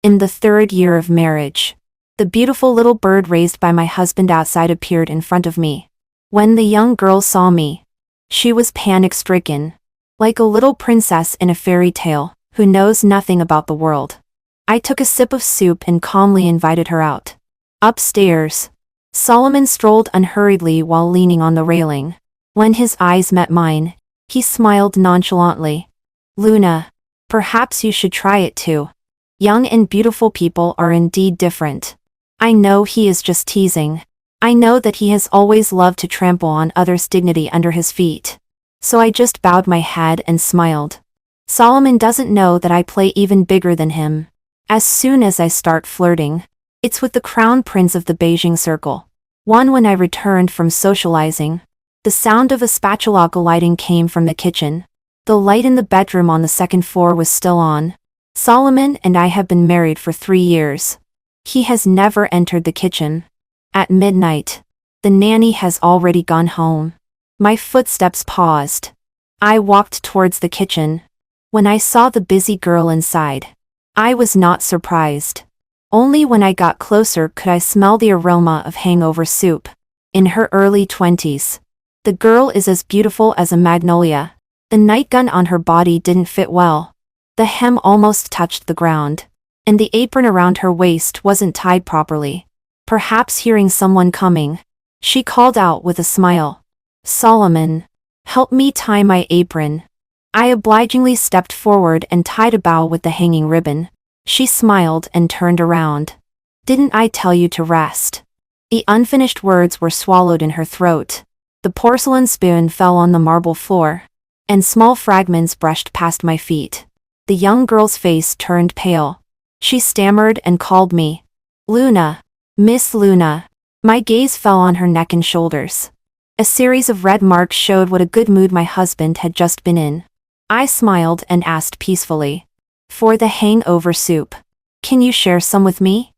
In the 3rd year of marriage. The beautiful little bird raised by my husband outside appeared in front of me. When the young girl saw me, she was panic-stricken, like a little princess in a fairy tale, who knows nothing about the world. I took a sip of soup and calmly invited her out. Upstairs. Solomon strolled unhurriedly while leaning on the railing. When his eyes met mine, he smiled nonchalantly. Luna, perhaps you should try it too. Young and beautiful people are indeed different. I know he is just teasing. I know that he has always loved to trample on others' dignity under his feet. So I just bowed my head and smiled. Solomon doesn't know that I play even bigger than him. As soon as I start flirting, it's with the crown prince of the Beijing circle. When I returned from socializing, the sound of a spatula gliding came from the kitchen. The light in the bedroom on the 2nd floor was still on. Solomon and I have been married for 3 years. He has never entered the kitchen. At midnight, the nanny has already gone home. My footsteps paused. I walked towards the kitchen. When I saw the busy girl inside, I was not surprised. Only when I got closer could I smell the aroma of hangover soup. In her early 20s. The girl is as beautiful as a magnolia. The nightgown on her body didn't fit well. The hem almost touched the ground, and the apron around her waist wasn't tied properly. Perhaps hearing someone coming, she called out with a smile. Solomon, help me tie my apron. I obligingly stepped forward and tied a bow with the hanging ribbon. She smiled and turned around. Didn't I tell you to rest? The unfinished words were swallowed in her throat. The porcelain spoon fell on the marble floor, and small fragments brushed past my feet. The young girl's face turned pale. She stammered and called me. Luna. Miss Luna. My gaze fell on her neck and shoulders. A series of red marks showed what a good mood my husband had just been in. I smiled and asked peacefully. For the hangover soup. Can you share some with me?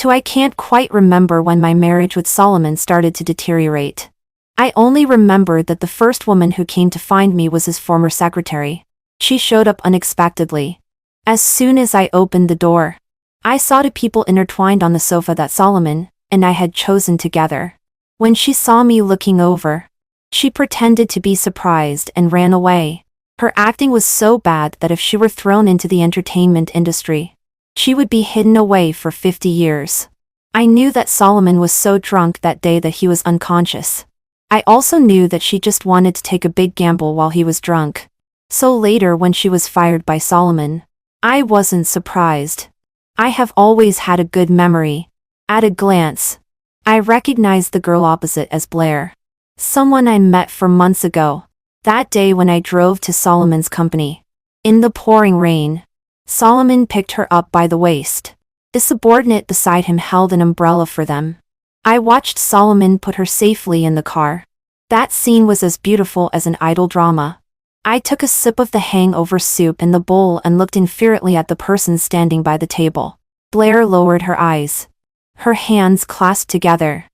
I can't quite remember when my marriage with Solomon started to deteriorate. I only remember that the first woman who came to find me was his former secretary. She showed up unexpectedly. As soon as I opened the door, I saw 2 people intertwined on the sofa that Solomon and I had chosen together. When she saw me looking over, she pretended to be surprised and ran away. Her acting was so bad that if she were thrown into the entertainment industry, she would be hidden away for 50 years. I knew that Solomon was so drunk that day that he was unconscious. I also knew that she just wanted to take a big gamble while he was drunk. So later when she was fired by Solomon, I wasn't surprised. I have always had a good memory. At a glance, I recognized the girl opposite as Blair. Someone I met 4 months ago. That day when I drove to Solomon's company. In the pouring rain, Solomon picked her up by the waist. The subordinate beside him held an umbrella for them. I watched Solomon put her safely in the car. That scene was as beautiful as an idle drama. I took a sip of the hangover soup in the bowl and looked infuriately at the person standing by the table. Blair lowered her eyes. Her hands clasped together,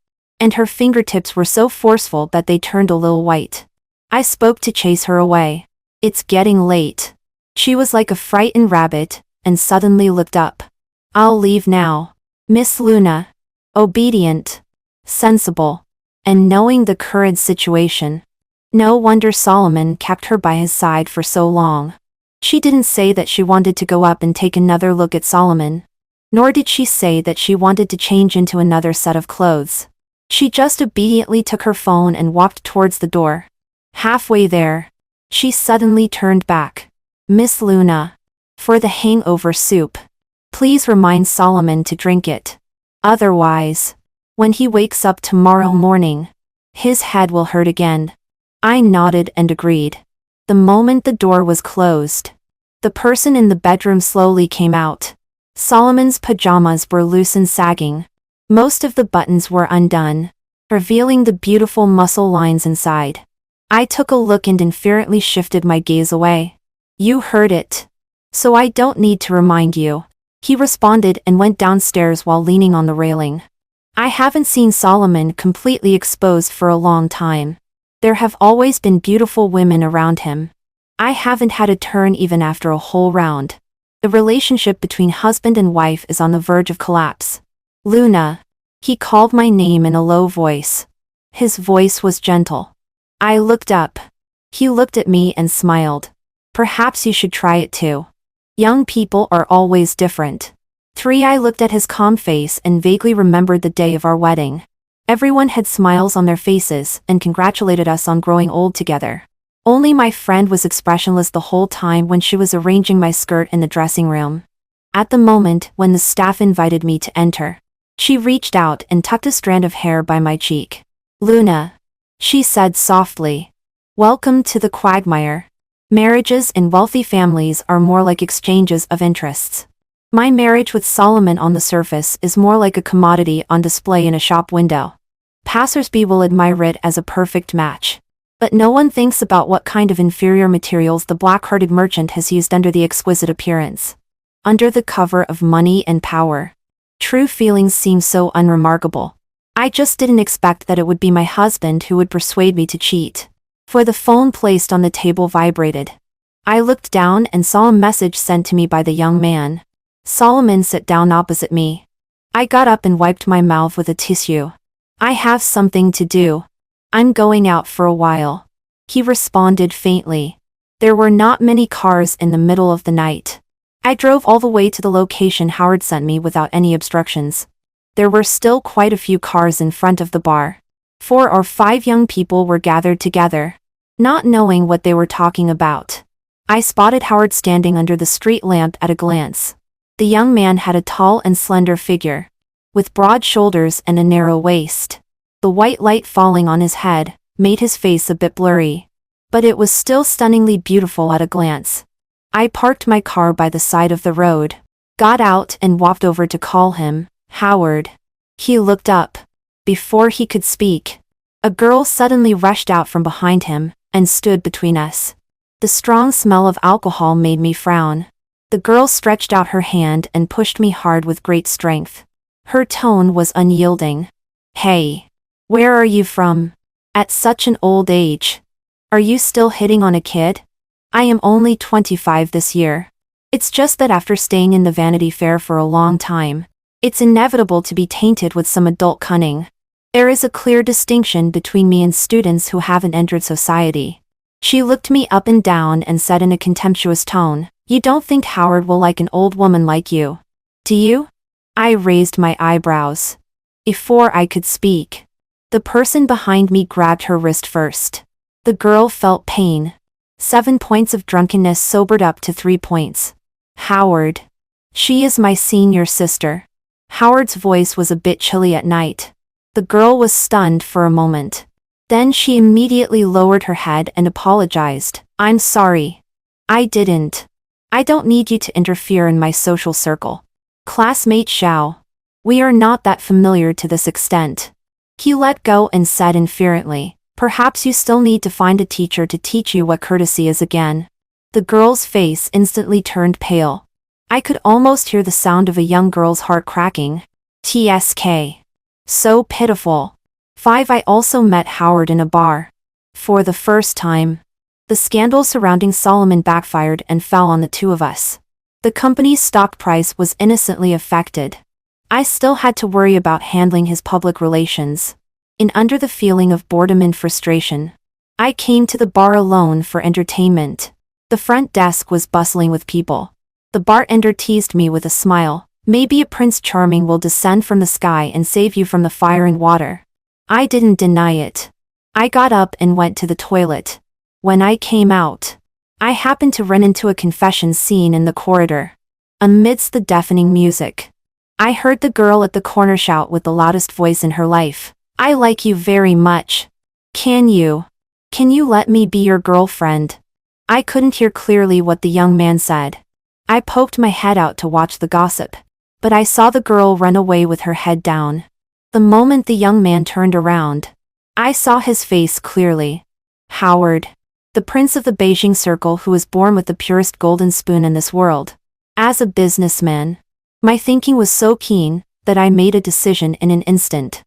and her fingertips were so forceful that they turned a little white. I spoke to chase her away. It's getting late. She was like a frightened rabbit, and suddenly looked up. I'll leave now. Miss Luna. Obedient, sensible, and knowing the current situation. No wonder Solomon kept her by his side for so long. She didn't say that she wanted to go up and take another look at Solomon. Nor did she say that she wanted to change into another set of clothes. She just obediently took her phone and walked towards the door. Halfway there, she suddenly turned back. Miss Luna. For the hangover soup. Please remind Solomon to drink it. Otherwise, when he wakes up tomorrow morning, his head will hurt again. I nodded and agreed. The moment the door was closed, the person in the bedroom slowly came out. Solomon's pajamas were loose and sagging. Most of the buttons were undone, revealing the beautiful muscle lines inside. I took a look and infuriately shifted my gaze away. You heard it. So I don't need to remind you. He responded and went downstairs while leaning on the railing. I haven't seen Solomon completely exposed for a long time. There have always been beautiful women around him. I haven't had a turn even after a whole round. The relationship between husband and wife is on the verge of collapse. Luna. He called my name in a low voice. His voice was gentle. I looked up. He looked at me and smiled. Perhaps you should try it too. Young people are always different. 3. I looked at his calm face and vaguely remembered the day of our wedding. Everyone had smiles on their faces and congratulated us on growing old together. Only my friend was expressionless the whole time when she was arranging my skirt in the dressing room. At the moment when the staff invited me to enter, she reached out and tucked a strand of hair by my cheek. Luna, she said softly. Welcome to the quagmire. Marriages in wealthy families are more like exchanges of interests. My marriage with Solomon on the surface is more like a commodity on display in a shop window. Passersby will admire it as a perfect match. But no one thinks about what kind of inferior materials the black-hearted merchant has used under the exquisite appearance. Under the cover of money and power. True feelings seem so unremarkable. I just didn't expect that it would be my husband who would persuade me to cheat. For the phone placed on the table vibrated. I looked down and saw a message sent to me by the young man. Solomon sat down opposite me. I got up and wiped my mouth with a tissue. I have something to do. I'm going out for a while. He responded faintly. There were not many cars in the middle of the night. I drove all the way to the location Howard sent me without any obstructions. There were still quite a few cars in front of the bar. 4 or 5 young people were gathered together, not knowing what they were talking about. I spotted Howard standing under the street lamp at a glance. The young man had a tall and slender figure, with broad shoulders and a narrow waist. The white light falling on his head made his face a bit blurry, but it was still stunningly beautiful at a glance. I parked my car by the side of the road, got out and walked over to call him. Howard. He looked up. Before he could speak, a girl suddenly rushed out from behind him and stood between us. The strong smell of alcohol made me frown. The girl stretched out her hand and pushed me hard with great strength. Her tone was unyielding. Hey. Where are you from? At such an old age. Are you still hitting on a kid? I am only 25 this year. It's just that after staying in the Vanity Fair for a long time, it's inevitable to be tainted with some adult cunning. There is a clear distinction between me and students who haven't entered society. She looked me up and down and said in a contemptuous tone, You don't think Howard will like an old woman like you? Do you? I raised my eyebrows. Before I could speak, the person behind me grabbed her wrist first. The girl felt pain. 7 points of drunkenness sobered up to 3 points. Howard. She is my senior sister. Howard's voice was a bit chilly at night. The girl was stunned for a moment. Then she immediately lowered her head and apologized. I'm sorry. I didn't. I don't need you to interfere in my social circle. Classmate Xiao. We are not that familiar to this extent. He let go and said inferently, Perhaps you still need to find a teacher to teach you what courtesy is again. The girl's face instantly turned pale. I could almost hear the sound of a young girl's heart cracking. TSK. So pitiful. 5. I also met Howard in a bar. For the first time. The scandal surrounding Solomon backfired and fell on the two of us. The company's stock price was innocently affected. I still had to worry about handling his public relations. Under the feeling of boredom and frustration, I came to the bar alone for entertainment. The front desk was bustling with people. The bartender teased me with a smile. Maybe a Prince Charming will descend from the sky and save you from the fire and water. I didn't deny it. I got up and went to the toilet. When I came out, I happened to run into a confession scene in the corridor. Amidst the deafening music, I heard the girl at the corner shout with the loudest voice in her life, I like you very much. Can you let me be your girlfriend? I couldn't hear clearly what the young man said. I poked my head out to watch the gossip, but I saw the girl run away with her head down. The moment the young man turned around, I saw his face clearly. Howard. The prince of the Beijing circle who was born with the purest golden spoon in this world. As a businessman, my thinking was so keen that I made a decision in an instant.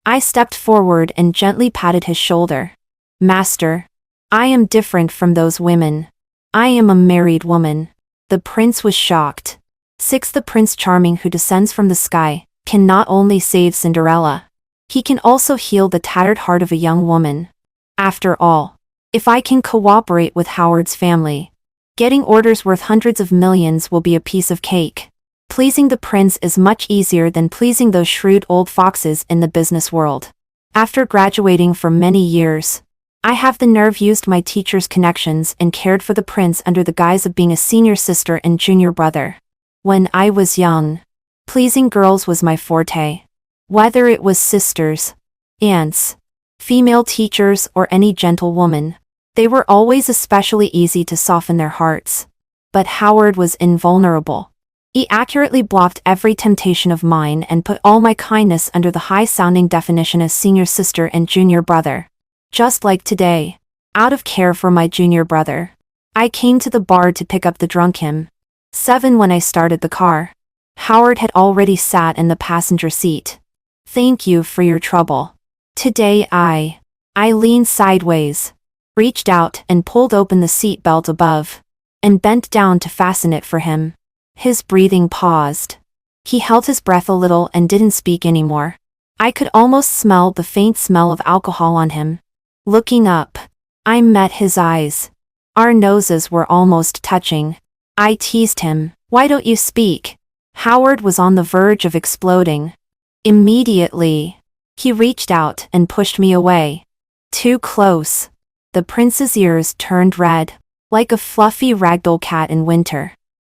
I stepped forward and gently patted his shoulder. Master, I am different from those women. I am a married woman. The prince was shocked. 6. The Prince Charming who descends from the sky can not only save Cinderella, he can also heal the tattered heart of a young woman. After all, if I can cooperate with Howard's family, getting orders worth hundreds of millions will be a piece of cake. Pleasing the prince is much easier than pleasing those shrewd old foxes in the business world. After graduating for many years, I have the nerve used my teacher's connections and cared for the prince under the guise of being a senior sister and junior brother. When I was young, pleasing girls was my forte. Whether it was sisters, aunts, female teachers, or any gentlewoman, they were always especially easy to soften their hearts. But Howard was invulnerable. He accurately blocked every temptation of mine and put all my kindness under the high-sounding definition as senior sister and junior brother. Just like today, out of care for my junior brother, I came to the bar to pick up the drunk him. 7. When I started the car, Howard had already sat in the passenger seat. Thank you for your trouble. Today I leaned sideways, reached out and pulled open the seat belt above, and bent down to fasten it for him. His breathing paused. He held his breath a little and didn't speak anymore. I could almost smell the faint smell of alcohol on him. Looking up, I met his eyes. Our noses were almost touching. I teased him. Why don't you speak? Howard was on the verge of exploding. Immediately, he reached out and pushed me away. Too close. The prince's ears turned red, like a fluffy ragdoll cat in winter.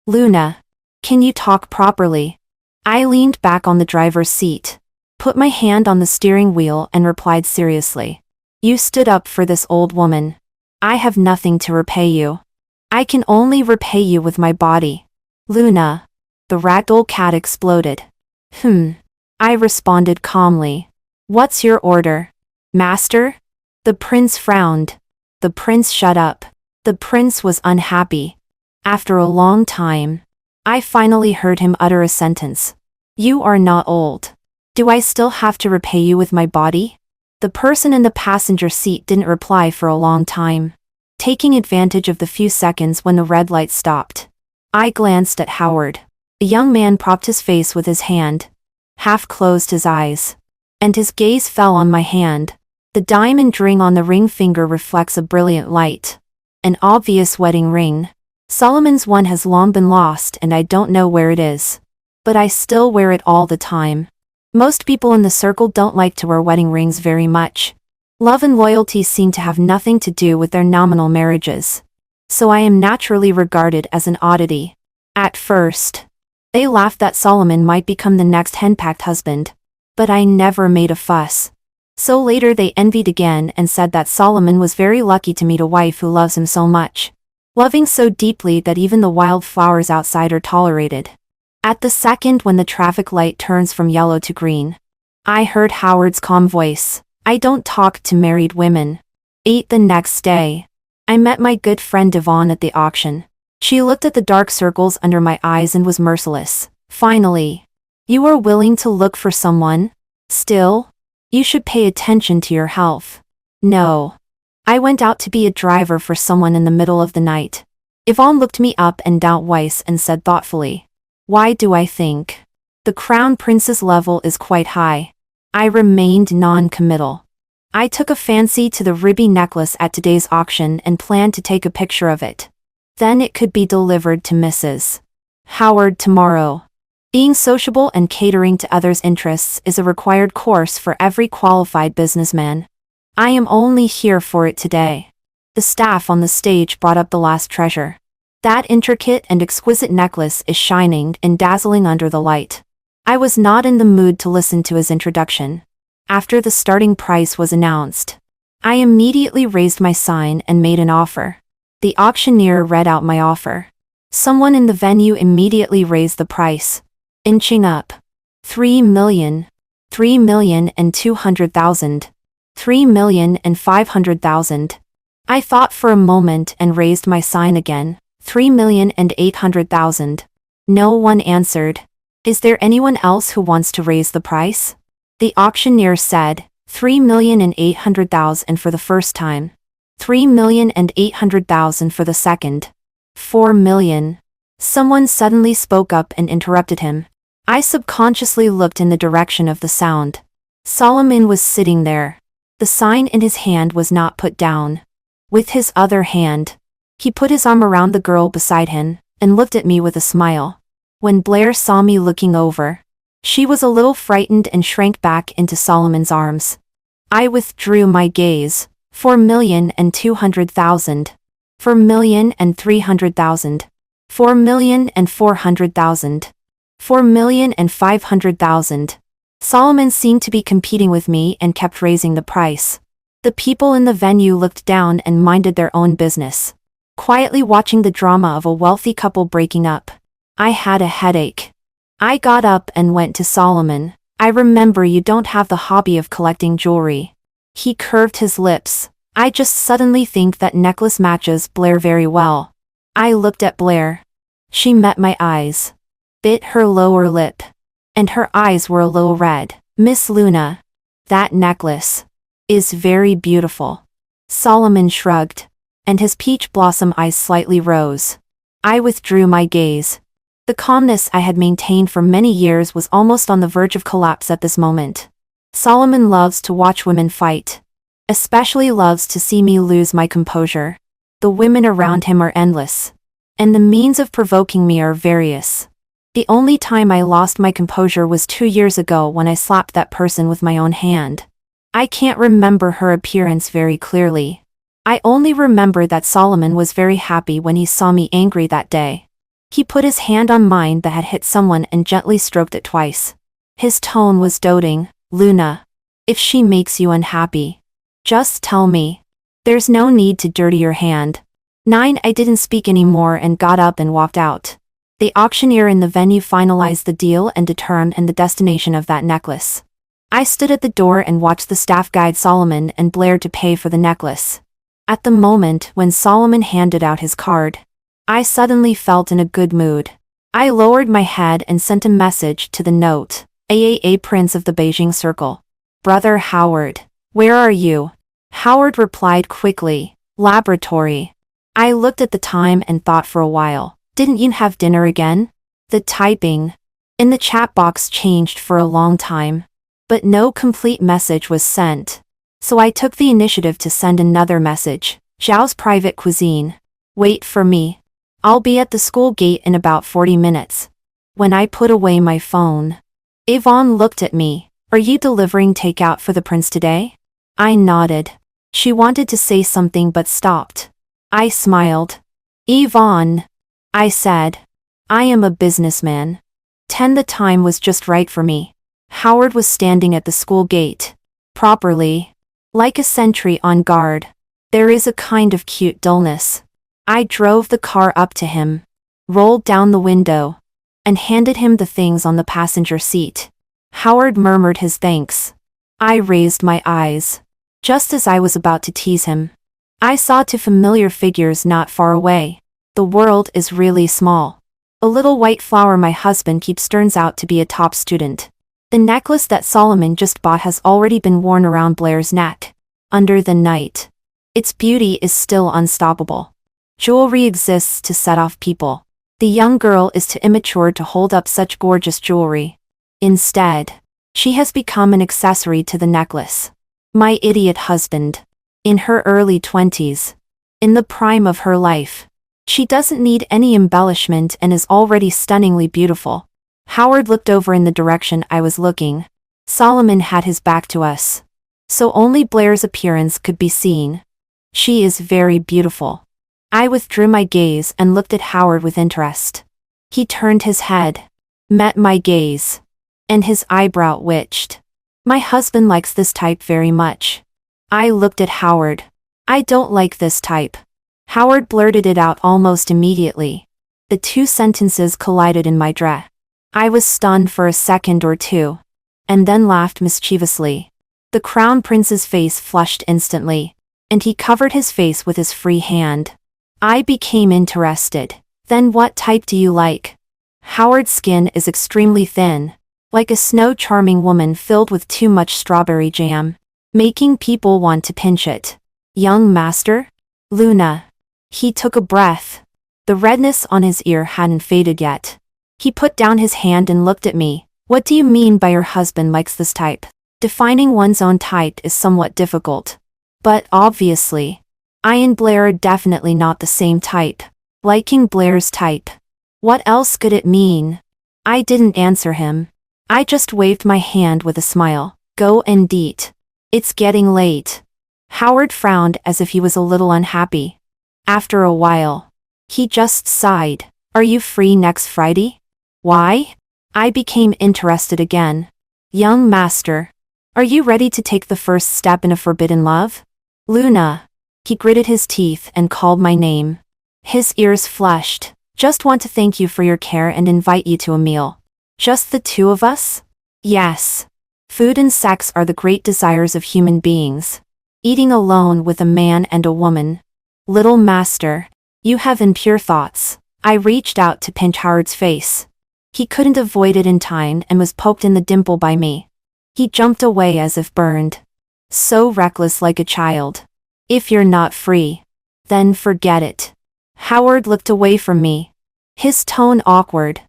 Luna, can you talk properly? I leaned back on the driver's seat, put my hand on the steering wheel and replied seriously. You stood up for this old woman. I have nothing to repay you. I can only repay you with my body. Luna. The ragdoll cat exploded. I responded calmly. What's your order? Master? The prince frowned. The prince shut up. The prince was unhappy. After a long time, I finally heard him utter a sentence. You are not old. Do I still have to repay you with my body? The person in the passenger seat didn't reply for a long time, taking advantage of the few seconds when the red light stopped. I glanced at Howard. The young man propped his face with his hand, half closed his eyes, and his gaze fell on my hand. The diamond ring on the ring finger reflects a brilliant light. An obvious wedding ring. Solomon's one has long been lost and I don't know where it is. But I still wear it all the time. Most people in the circle don't like to wear wedding rings very much. Love and loyalty seem to have nothing to do with their nominal marriages. So I am naturally regarded as an oddity. At first, they laughed that Solomon might become the next henpecked husband. But I never made a fuss. So later they envied again and said that Solomon was very lucky to meet a wife who loves him so much. Loving so deeply that even the wild flowers outside are tolerated. At the second when the traffic light turns from yellow to green, I heard Howard's calm voice. I don't talk to married women. 8. The next day, I met my good friend Yvonne at the auction. She looked at the dark circles under my eyes and was merciless. Finally. You are willing to look for someone? Still? You should pay attention to your health. No. I went out to be a driver for someone in the middle of the night. Yvonne looked me up and down twice and said thoughtfully. Why do I think? The crown prince's level is quite high. I remained non-committal. I took a fancy to the ruby necklace at today's auction and planned to take a picture of it. Then it could be delivered to Mrs. Howard tomorrow. Being sociable and catering to others' interests is a required course for every qualified businessman. I am only here for it today. The staff on the stage brought up the last treasure. That intricate and exquisite necklace is shining and dazzling under the light. I was not in the mood to listen to his introduction. After the starting price was announced, I immediately raised my sign and made an offer. The auctioneer read out my offer. Someone in the venue immediately raised the price, inching up. 3 million. 3,200,000. 3,500,000. I thought for a moment and raised my sign again. 3,800,000. No one answered. Is there anyone else who wants to raise the price? The auctioneer said, 3,800,000 for the first time. 3,800,000 for the second. 4 million. Someone suddenly spoke up and interrupted him. I subconsciously looked in the direction of the sound. Solomon was sitting there. The sign in his hand was not put down. With his other hand, he put his arm around the girl beside him and looked at me with a smile. When Blair saw me looking over, she was a little frightened and shrank back into Solomon's arms. I withdrew my gaze. 4,200,000. 4,300,000. 4,400,000. 4,500,000. Solomon seemed to be competing with me and kept raising the price. The people in the venue looked down and minded their own business, quietly watching the drama of a wealthy couple breaking up. I had a headache. I got up and went to Solomon. I remember you don't have the hobby of collecting jewelry. He curved his lips. I just suddenly think that necklace matches Blair very well. I looked at Blair. She met my eyes, bit her lower lip, and her eyes were a little red. Miss Luna, that necklace is very beautiful. Solomon shrugged, and his peach blossom eyes slightly rose. I withdrew my gaze. The calmness I had maintained for many years was almost on the verge of collapse at this moment. Solomon loves to watch women fight. Especially loves to see me lose my composure. The women around him are endless, and the means of provoking me are various. The only time I lost my composure was 2 years ago when I slapped that person with my own hand. I can't remember her appearance very clearly. I only remember that Solomon was very happy when he saw me angry that day. He put his hand on mine that had hit someone and gently stroked it twice. His tone was doting. Luna, if she makes you unhappy, just tell me. There's no need to dirty your hand. 9. I didn't speak anymore and got up and walked out. The auctioneer in the venue finalized the deal and determined the destination of that necklace. I stood at the door and watched the staff guide Solomon and Blair to pay for the necklace. At the moment when Solomon handed out his card, I suddenly felt in a good mood. I lowered my head and sent a message to the note. AAA Prince of the Beijing Circle. Brother Howard, where are you? Howard replied quickly. Laboratory. I looked at the time and thought for a while. Didn't you have dinner again? The typing in the chat box changed for a long time, but no complete message was sent. So I took the initiative to send another message. Zhao's private cuisine. Wait for me. I'll be at the school gate in about 40 minutes. When I put away my phone, Yvonne looked at me. Are you delivering takeout for the prince today? I nodded. She wanted to say something but stopped. I smiled. Yvonne, I said. I am a businessman. 10. The time was just right for me. Howard was standing at the school gate. Properly. Like a sentry on guard. There is a kind of cute dullness. I drove the car up to him, rolled down the window, and handed him the things on the passenger seat. Howard murmured his thanks. I raised my eyes. Just as I was about to tease him, I saw two familiar figures not far away. The world is really small. A little white flower my husband keeps turns out to be a top student. The necklace that Solomon just bought has already been worn around Blair's neck. Under the night, its beauty is still unstoppable. Jewelry exists to set off people. The young girl is too immature to hold up such gorgeous jewelry. Instead, she has become an accessory to the necklace. My idiot husband. In her early 20s. In the prime of her life. She doesn't need any embellishment and is already stunningly beautiful. Howard looked over in the direction I was looking. Solomon had his back to us, so only Blair's appearance could be seen. She is very beautiful. I withdrew my gaze and looked at Howard with interest. He turned his head, met my gaze, and his eyebrow twitched. My husband likes this type very much. I looked at Howard. I don't like this type. Howard blurted it out almost immediately. The two sentences collided in my dread. I was stunned for a second or two, and then laughed mischievously. The crown prince's face flushed instantly, and he covered his face with his free hand. I became interested. Then what type do you like? Howard's skin is extremely thin, like a snow-charming woman filled with too much strawberry jam, making people want to pinch it. Young master? Luna. He took a breath. The redness on his ear hadn't faded yet. He put down his hand and looked at me. What do you mean by your husband likes this type? Defining one's own type is somewhat difficult. But obviously, I and Blair are definitely not the same type. Liking Blair's type. What else could it mean? I didn't answer him. I just waved my hand with a smile. Go and eat. It's getting late. Howard frowned as if he was a little unhappy. After a while, he just sighed. Are you free next Friday? Why? I became interested again. Young master, are you ready to take the first step in a forbidden love? Luna. He gritted his teeth and called my name. His ears flushed. Just want to thank you for your care and invite you to a meal. Just the two of us? Yes. Food and sex are the great desires of human beings. Eating alone with a man and a woman. Little master, you have impure thoughts. I reached out to pinch Howard's face. He couldn't avoid it in time and was poked in the dimple by me. He jumped away as if burned. So reckless, like a child. If you're not free, then forget it. Howard looked away from me. His tone awkward.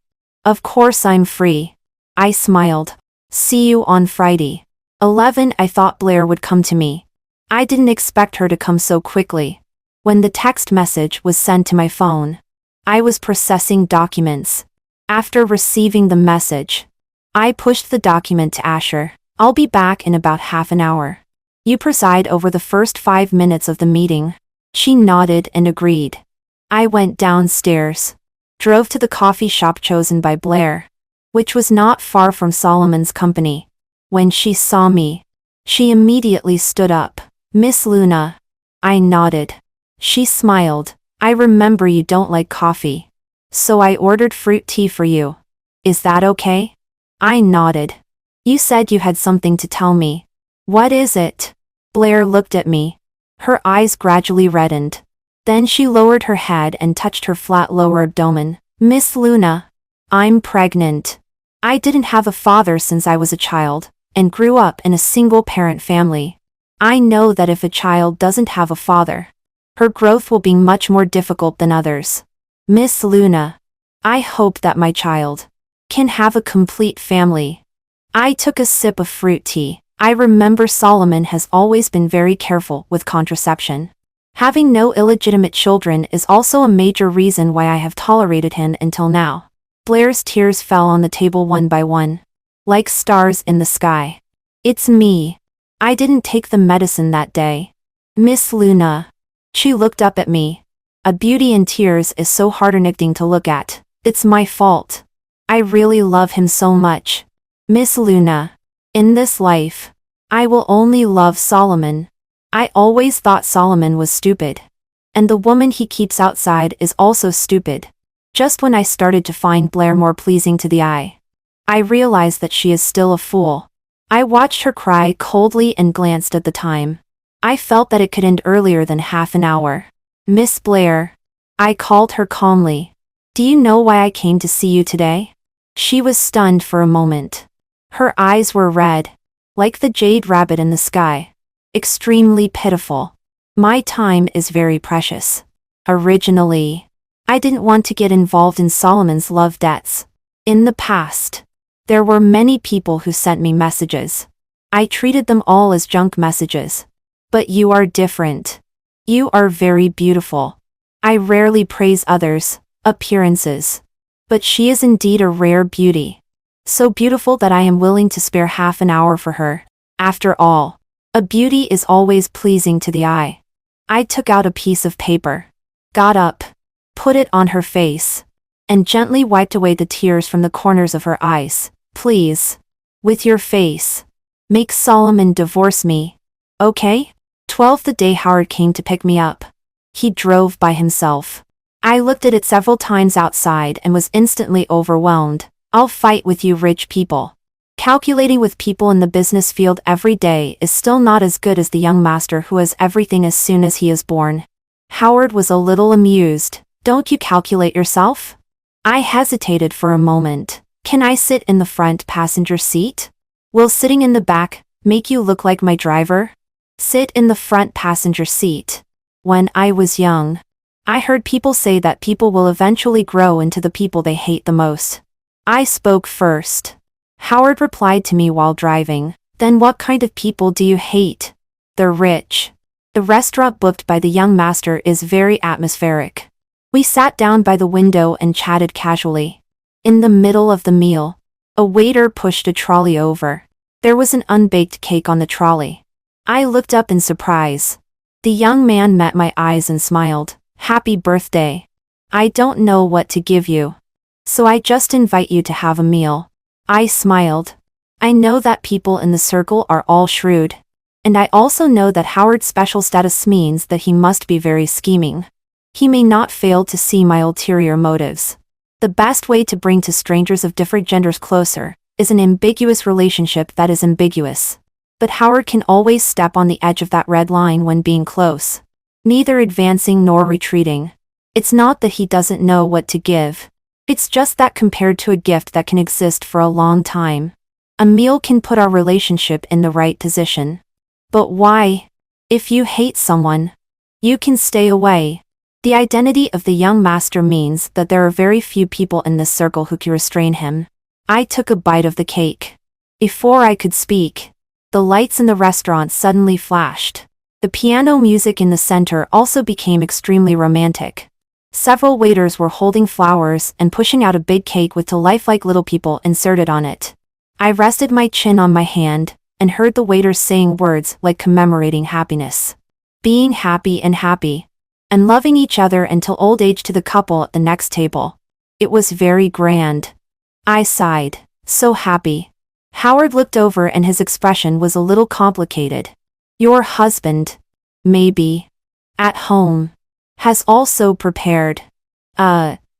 Of course I'm free. I smiled. See you on Friday. 11. I thought Blair would come to me. I didn't expect her to come so quickly. When the text message was sent to my phone, I was processing documents. After receiving the message, I pushed the document to Asher. I'll be back in about half an hour. You preside over the first 5 minutes of the meeting. She nodded and agreed. I went downstairs, drove to the coffee shop chosen by Blair, which was not far from Solomon's company. When she saw me, she immediately stood up. Miss Luna. I nodded. She smiled. I remember you don't like coffee. So I ordered fruit tea for you. Is that okay? I nodded. You said you had something to tell me. What is it? Blair looked at me. Her eyes gradually reddened. Then she lowered her head and touched her flat lower abdomen. Miss Luna. I'm pregnant. I didn't have a father since I was a child, and grew up in a single-parent family. I know that if a child doesn't have a father, her growth will be much more difficult than others. Miss Luna. I hope that my child can have a complete family. I took a sip of fruit tea. I remember Solomon has always been very careful with contraception. Having no illegitimate children is also a major reason why I have tolerated him until now. Blair's tears fell on the table one by one, like stars in the sky. It's me. I didn't take the medicine that day. Miss Luna. She looked up at me. A beauty in tears is so heartrending to look at. It's my fault. I really love him so much. Miss Luna. In this life, I will only love Solomon. I always thought Solomon was stupid. And the woman he keeps outside is also stupid. Just when I started to find Blair more pleasing to the eye, I realized that she is still a fool. I watched her cry coldly and glanced at the time. I felt that it could end earlier than half an hour. Miss Blair. I called her calmly. Do you know why I came to see you today? She was stunned for a moment. Her eyes were red, like the jade rabbit in the sky. Extremely pitiful. My time is very precious. Originally, I didn't want to get involved in Solomon's love debts. In the past, there were many people who sent me messages. I treated them all as junk messages. But you are different. You are very beautiful. I rarely praise others' appearances. But she is indeed a rare beauty. So beautiful that I am willing to spare half an hour for her. After all, a beauty is always pleasing to the eye. I took out a piece of paper, got up, put it on her face, and gently wiped away the tears from the corners of her eyes. Please, with your face, make Solomon divorce me. Okay? 12. The day Howard came to pick me up, he drove by himself. I looked at it several times outside and was instantly overwhelmed. I'll fight with you rich people. Calculating with people in the business field every day is still not as good as the young master who has everything as soon as he is born. Howard was a little amused. Don't you calculate yourself? I hesitated for a moment. Can I sit in the front passenger seat? Will sitting in the back make you look like my driver? Sit in the front passenger seat. When I was young, I heard people say that people will eventually grow into the people they hate the most. I spoke first. Howard replied to me while driving. Then what kind of people do you hate? The rich. The restaurant booked by the young master is very atmospheric. We sat down by the window and chatted casually. In the middle of the meal, a waiter pushed a trolley over. There was an unbaked cake on the trolley. I looked up in surprise. The young man met my eyes and smiled. Happy birthday. I don't know what to give you, so I just invite you to have a meal. I smiled. I know that people in the circle are all shrewd. And I also know that Howard's special status means that he must be very scheming. He may not fail to see my ulterior motives. The best way to bring two strangers of different genders closer is an ambiguous relationship that is ambiguous. But Howard can always step on the edge of that red line when being close, neither advancing nor retreating. It's not that he doesn't know what to give. It's just that compared to a gift that can exist for a long time, a meal can put our relationship in the right position. But why? If you hate someone, you can stay away. The identity of the young master means that there are very few people in this circle who can restrain him. I took a bite of the cake. Before I could speak, the lights in the restaurant suddenly flashed. The piano music in the center also became extremely romantic. Several waiters were holding flowers and pushing out a big cake with two lifelike little people inserted on it. I rested my chin on my hand and heard the waiters saying words like commemorating happiness, being happy, and loving each other until old age to the couple at the next table. It was very grand. I sighed. So happy. Howard looked over and his expression was a little complicated. Your husband, maybe, at home, has also prepared,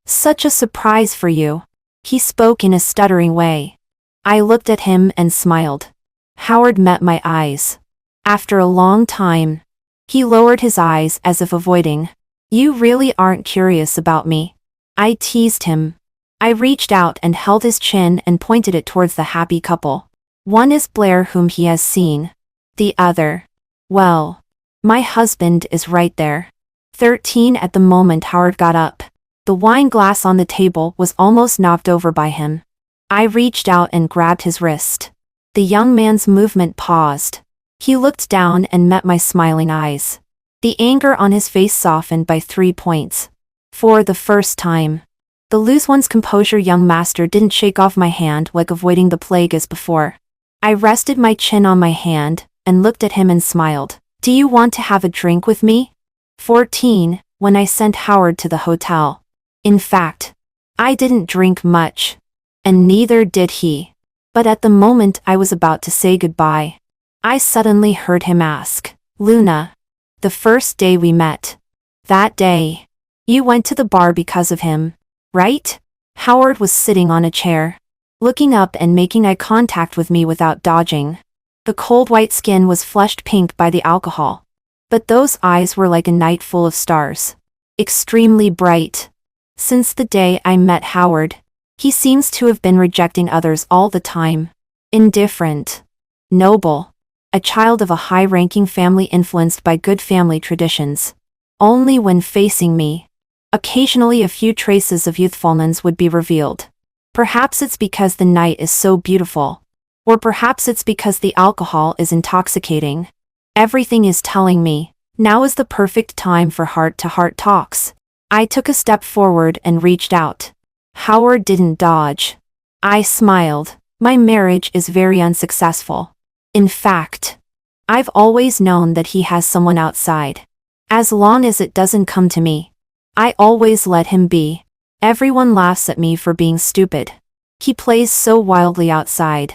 such a surprise for you. He spoke in a stuttering way. I looked at him and smiled. Howard met my eyes. After a long time, he lowered his eyes as if avoiding. You really aren't curious about me. I teased him. I reached out and held his chin and pointed it towards the happy couple. One is Blair, whom he has seen. The other, well, my husband is right there. 13 at the moment. Howard got up. The wine glass on the table was almost knocked over by him. I reached out and grabbed his wrist. The young man's movement paused. He looked down and met my smiling eyes. The anger on his face softened by 3 points. For the first time, the lose one's composure young master didn't shake off my hand like avoiding the plague as before. I rested my chin on my hand and looked at him and smiled. Do you want to have a drink with me? 14, when I sent Howard to the hotel. In fact, I didn't drink much, and neither did he. But at the moment I was about to say goodbye, I suddenly heard him ask, Luna, the first day we met, that day, you went to the bar because of him, right? Howard was sitting on a chair, looking up and making eye contact with me without dodging. The cold white skin was flushed pink by the alcohol, but those eyes were like a night full of stars, extremely bright. Since the day I met Howard, he seems to have been rejecting others all the time. Indifferent. Noble. A child of a high-ranking family influenced by good family traditions. Only when facing me, occasionally a few traces of youthfulness would be revealed. Perhaps it's because the night is so beautiful. Or perhaps it's because the alcohol is intoxicating. Everything is telling me, now is the perfect time for heart-to-heart talks. I took a step forward and reached out. Howard didn't dodge. I smiled. My marriage is very unsuccessful. In fact, I've always known that he has someone outside. As long as it doesn't come to me, I always let him be. Everyone laughs at me for being stupid. He plays so wildly outside.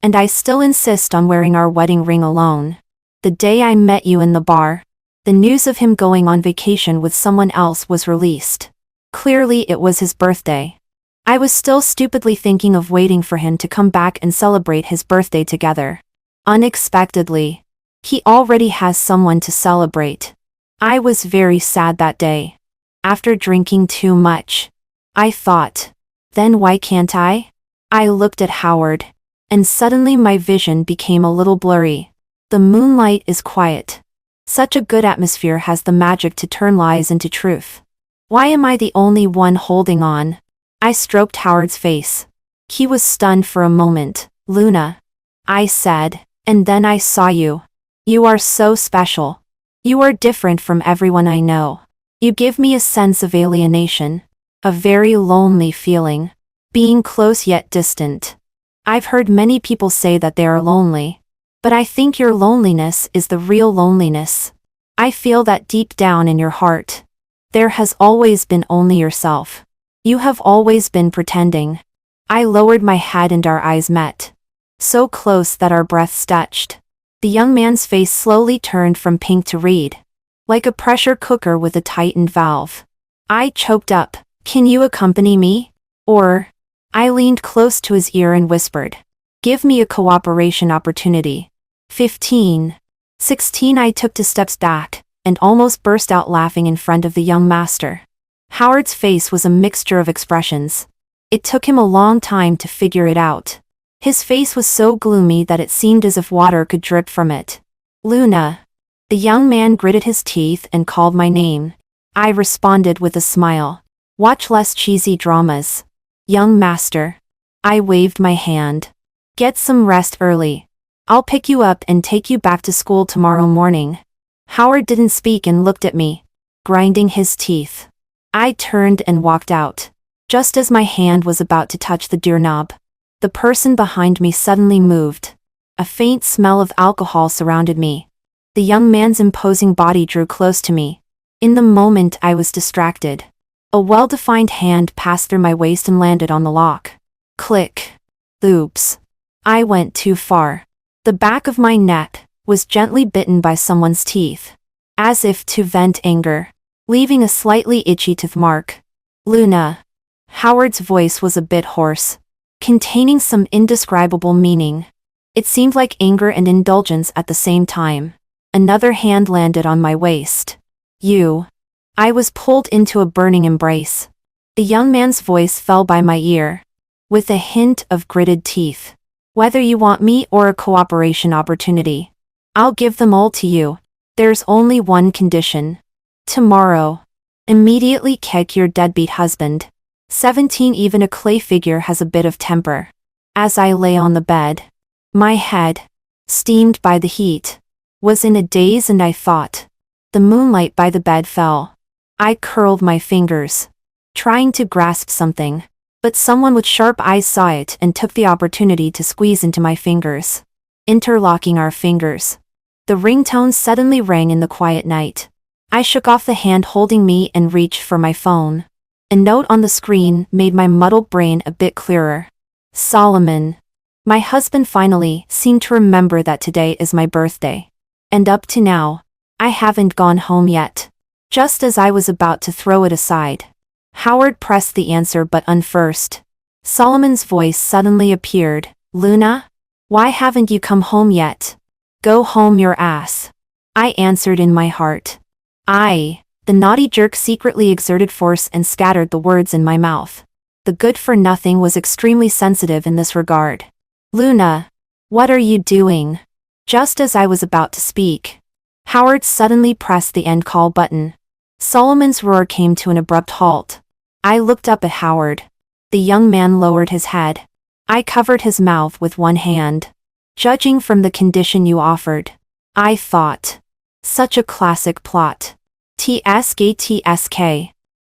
And I still insist on wearing our wedding ring alone. The day I met you in the bar, the news of him going on vacation with someone else was released. Clearly it was his birthday. I was still stupidly thinking of waiting for him to come back and celebrate his birthday together. Unexpectedly, he already has someone to celebrate. I was very sad that day. After drinking too much, I thought, then why can't I? I looked at Howard, and suddenly my vision became a little blurry. The moonlight is quiet. Such a good atmosphere has the magic to turn lies into truth. Why am I the only one holding on? I stroked Howard's face. He was stunned for a moment. Luna, I said, and then I saw you. You are so special. You are different from everyone I know. You give me a sense of alienation. A very lonely feeling. Being close yet distant. I've heard many people say that they are lonely. But I think your loneliness is the real loneliness. I feel that deep down in your heart. There has always been only yourself. You have always been pretending. I lowered my head and our eyes met. So close that our breaths touched. The young man's face slowly turned from pink to red. Like a pressure cooker with a tightened valve. I choked up. Can you accompany me? Or? I leaned close to his ear and whispered. Give me a cooperation opportunity. 15. 16. I took 2 steps back, and almost burst out laughing in front of the young master. Howard's face was a mixture of expressions. It took him a long time to figure it out. His face was so gloomy that it seemed as if water could drip from it. Luna. The young man gritted his teeth and called my name. I responded with a smile. Watch less cheesy dramas. Young master. I waved my hand. Get some rest early. I'll pick you up and take you back to school tomorrow morning. Howard didn't speak and looked at me, grinding his teeth. I turned and walked out. Just as my hand was about to touch the doorknob, the person behind me suddenly moved. A faint smell of alcohol surrounded me. The young man's imposing body drew close to me. In the moment I was distracted. A well-defined hand passed through my waist and landed on the lock. Click. Oops. I went too far. The back of my neck was gently bitten by someone's teeth, as if to vent anger, leaving a slightly itchy tooth mark. Luna. Howard's voice was a bit hoarse, containing some indescribable meaning. It seemed like anger and indulgence at the same time. Another hand landed on my waist. You. I was pulled into a burning embrace. The young man's voice fell by my ear, with a hint of gritted teeth. Whether you want me or a cooperation opportunity, I'll give them all to you. There's only one condition. Tomorrow. Immediately kick your deadbeat husband. 17. Even a clay figure has a bit of temper. As I lay on the bed, my head, steamed by the heat, was in a daze and I thought. The moonlight by the bed fell. I curled my fingers, trying to grasp something, but someone with sharp eyes saw it and took the opportunity to squeeze into my fingers. Interlocking our fingers. The ringtone suddenly rang in the quiet night. I shook off the hand holding me and reached for my phone. A note on the screen made my muddled brain a bit clearer. Solomon. My husband finally seemed to remember that today is my birthday. And up to now, I haven't gone home yet. Just as I was about to throw it aside, Howard pressed the answer button first. Solomon's voice suddenly appeared. Luna? Why haven't you come home yet? Go home your ass. I answered in my heart. The naughty jerk secretly exerted force and scattered the words in my mouth. The good-for-nothing was extremely sensitive in this regard. Luna, what are you doing? Just as I was about to speak, Howard suddenly pressed the end call button. Solomon's roar came to an abrupt halt. I looked up at Howard. The young man lowered his head. I covered his mouth with one hand. Judging from the condition you offered, I thought. Such a classic plot. TSK.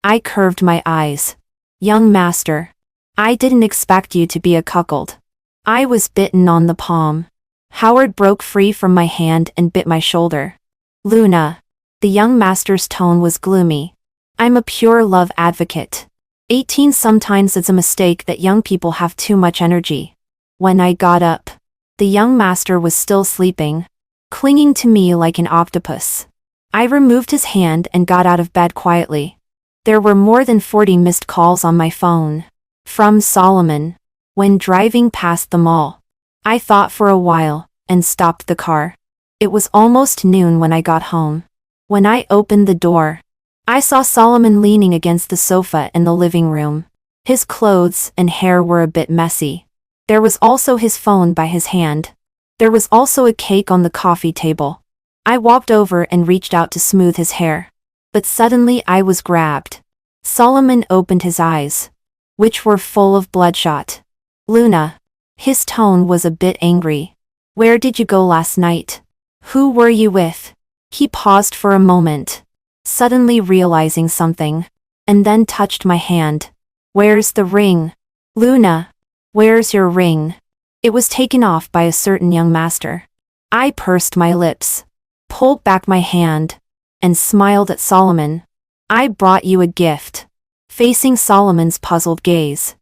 I curved my eyes. Young master. I didn't expect you to be a cuckold. I was bitten on the palm. Howard broke free from my hand and bit my shoulder. Luna. The young master's tone was gloomy. I'm a pure love advocate. 18. Sometimes it's a mistake that young people have too much energy. When I got up, the young master was still sleeping, clinging to me like an octopus. I removed his hand and got out of bed quietly. There were more than 40 missed calls on my phone. From Solomon. When driving past the mall, I thought for a while, and stopped the car. It was almost noon when I got home. When I opened the door, I saw Solomon leaning against the sofa in the living room. His clothes and hair were a bit messy. There was also his phone by his hand. There was also a cake on the coffee table. I walked over and reached out to smooth his hair. But suddenly I was grabbed. Solomon opened his eyes, which were full of bloodshot. Luna. His tone was a bit angry. Where did you go last night? Who were you with? He paused for a moment, suddenly realizing something, and then touched my hand. Where's the ring? Luna. Where's your ring? It was taken off by a certain young master. I pursed my lips, pulled back my hand, and smiled at Solomon. I brought you a gift. Facing Solomon's puzzled gaze,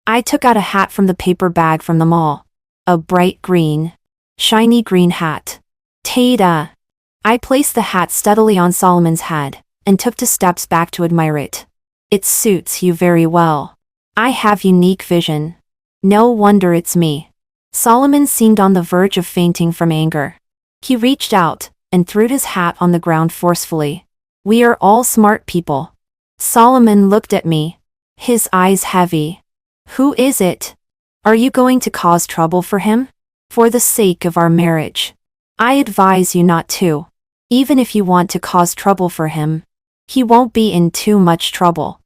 I took out a hat from the paper bag from the mall. A bright green, shiny green hat. Tada! I placed the hat steadily on Solomon's head, and took 2 steps back to admire it. It suits you very well. I have unique vision. No wonder it's me. Solomon seemed on the verge of fainting from anger. He reached out, and threw his hat on the ground forcefully. We are all smart people. Solomon looked at me, his eyes heavy. Who is it? Are you going to cause trouble for him? For the sake of our marriage, I advise you not to. Even if you want to cause trouble for him, he won't be in too much trouble.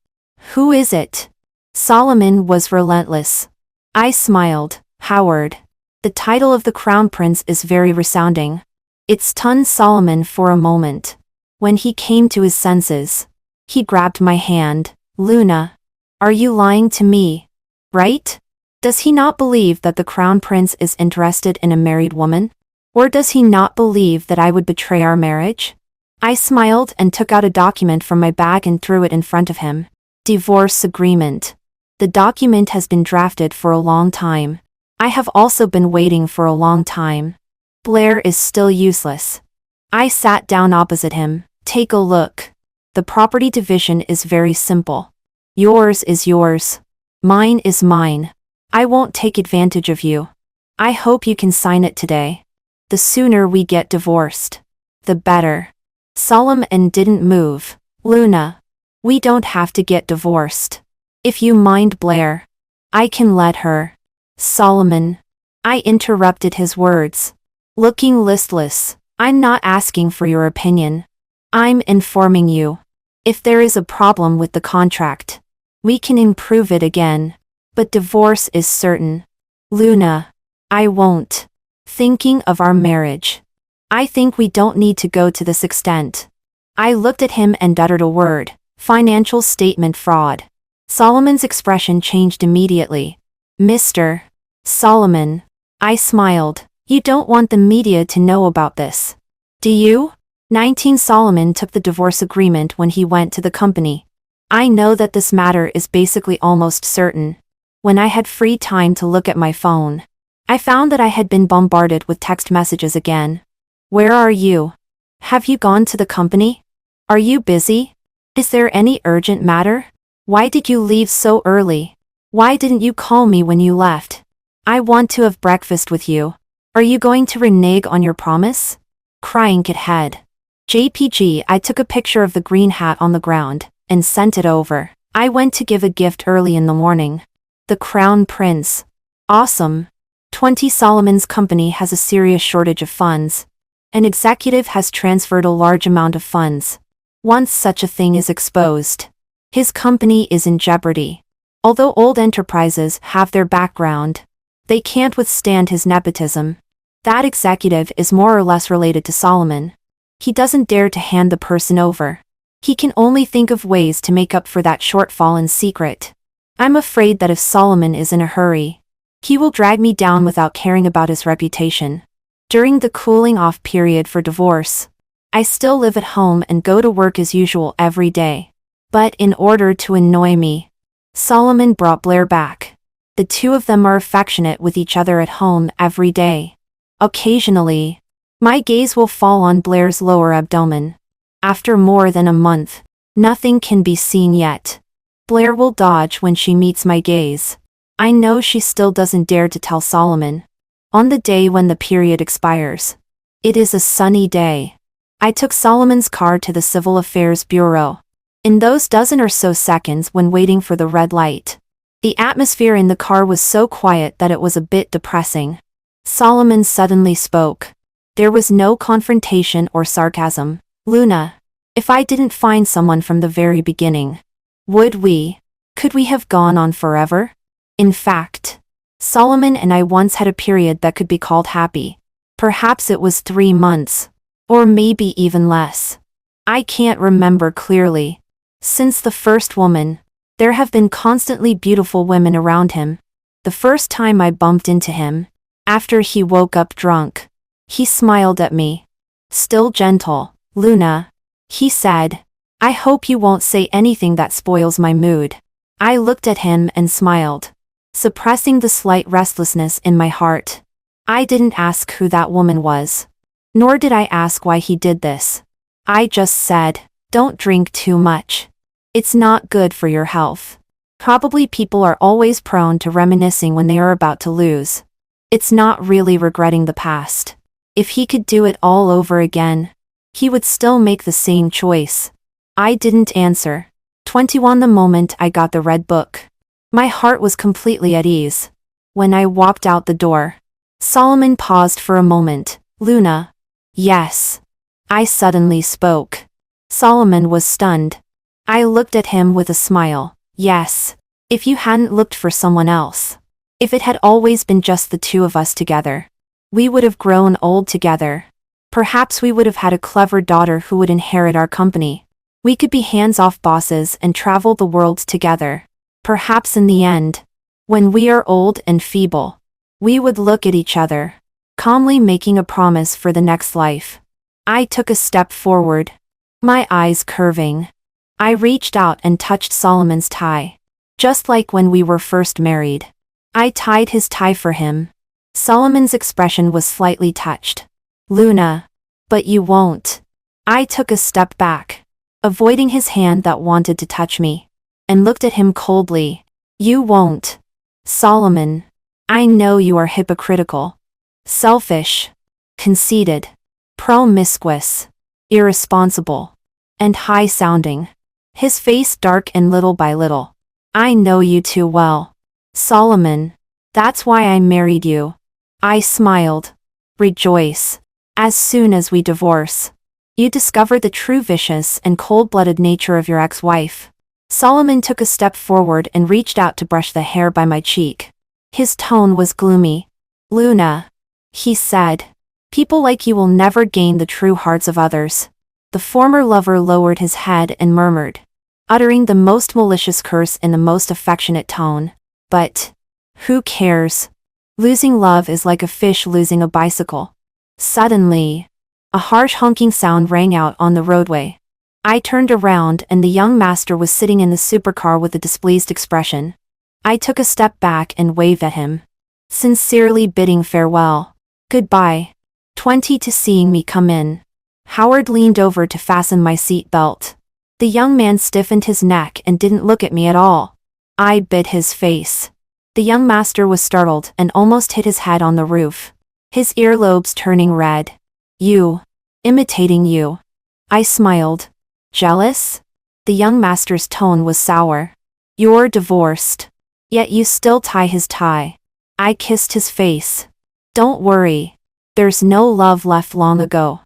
Who is it? Solomon was relentless. I smiled. Howard. The title of the crown prince is very resounding. It stunned Solomon for a moment. When he came to his senses, he grabbed my hand. Luna. Are you lying to me? Right? Does he not believe that the crown prince is interested in a married woman? Or does he not believe that I would betray our marriage? I smiled and took out a document from my bag and threw it in front of him. Divorce agreement. The document has been drafted for a long time. I have also been waiting for a long time. Blair is still useless. I sat down opposite him. Take a look. The property division is very simple. Yours is yours. Mine is mine. I won't take advantage of you. I hope you can sign it today. The sooner we get divorced, the better. Solomon didn't move. Luna. We don't have to get divorced. If you mind Blair, I can let her. Solomon. I interrupted his words. Looking listless. I'm not asking for your opinion. I'm informing you. If there is a problem with the contract, we can improve it again. But divorce is certain. Luna. I won't. Thinking of our marriage. I think we don't need to go to this extent. I looked at him and uttered a word. Financial statement fraud. Solomon's expression changed immediately. Mr. Solomon. I smiled. You don't want the media to know about this. Do you? 19 Solomon took the divorce agreement when he went to the company. I know that this matter is basically almost certain. When I had free time to look at my phone, I found that I had been bombarded with text messages again. Where are you? Have you gone to the company? Are you busy? Is there any urgent matter? Why did you leave so early? Why didn't you call me when you left? I want to have breakfast with you. Are you going to renege on your promise? Crying kid head. JPG. I took a picture of the green hat on the ground and sent it over. I went to give a gift early in the morning. The crown prince. Awesome. 20 Solomon's company has a serious shortage of funds. An executive has transferred a large amount of funds. Once such a thing is exposed, his company is in jeopardy. Although old enterprises have their background, they can't withstand his nepotism. That executive is more or less related to Solomon. He doesn't dare to hand the person over. He can only think of ways to make up for that shortfall in secret. I'm afraid that if Solomon is in a hurry, he will drag me down without caring about his reputation. During the cooling off period for divorce, I still live at home and go to work as usual every day. But in order to annoy me, Solomon brought Blair back. The two of them are affectionate with each other at home every day. Occasionally, my gaze will fall on Blair's lower abdomen. After more than a month, nothing can be seen yet. Blair will dodge when she meets my gaze. I know she still doesn't dare to tell Solomon. On the day when the period expires, it is a sunny day. I took Solomon's car to the Civil Affairs Bureau. In those dozen or so seconds when waiting for the red light, the atmosphere in the car was so quiet that it was a bit depressing. Solomon suddenly spoke. There was no confrontation or sarcasm. Luna, if I didn't find someone from the very beginning, Would we? Could we have gone on forever? In fact, Solomon and I once had a period that could be called happy. Perhaps it was 3 months. Or maybe even less. I can't remember clearly. Since the first woman, there have been constantly beautiful women around him. The first time I bumped into him, after he woke up drunk, he smiled at me. Still gentle. Luna, he said, I hope you won't say anything that spoils my mood. I looked at him and smiled, suppressing the slight restlessness in my heart. I didn't ask who that woman was. Nor did I ask why he did this. I just said, don't drink too much. It's not good for your health. Probably people are always prone to reminiscing when they are about to lose. It's not really regretting the past. If he could do it all over again, he would still make the same choice. I didn't answer. 21 the moment I got the red book. My heart was completely at ease. When I walked out the door, Solomon paused for a moment. Luna. Yes. I suddenly spoke. Solomon was stunned. I looked at him with a smile. Yes. If you hadn't looked for someone else. If it had always been just the two of us together. We would have grown old together. Perhaps we would have had a clever daughter who would inherit our company. We could be hands-off bosses and travel the world together. Perhaps in the end, when we are old and feeble, we would look at each other, calmly making a promise for the next life. I took a step forward, my eyes curving. I reached out and touched Solomon's tie. Just like when we were first married. I tied his tie for him. Solomon's expression was slightly touched. Luna. But you won't. I took a step back, avoiding his hand that wanted to touch me, and looked at him coldly. You won't. Solomon. I know you are hypocritical, selfish, conceited, promiscuous, irresponsible, and high-sounding. His face darkened little by little. I know you too well. Solomon. That's why I married you. I smiled. Rejoice. As soon as we divorce, you discover the true vicious and cold-blooded nature of your ex-wife. Solomon took a step forward and reached out to brush the hair by my cheek. His tone was gloomy. Luna. He said. People like you will never gain the true hearts of others. The former lover lowered his head and murmured, uttering the most malicious curse in the most affectionate tone. But who cares? Losing love is like a fish losing a bicycle. Suddenly, a harsh honking sound rang out on the roadway. I turned around and the young master was sitting in the supercar with a displeased expression. I took a step back and waved at him, sincerely bidding farewell. Goodbye. 20 to seeing me come in. Howard leaned over to fasten my seat belt. The young man stiffened his neck and didn't look at me at all. I bit his face. The young master was startled and almost hit his head on the roof, his earlobes turning red. You. Imitating you. I smiled. Jealous? The young master's tone was sour. You're divorced. Yet you still tie his tie. I kissed his face. Don't worry. There's no love left long ago.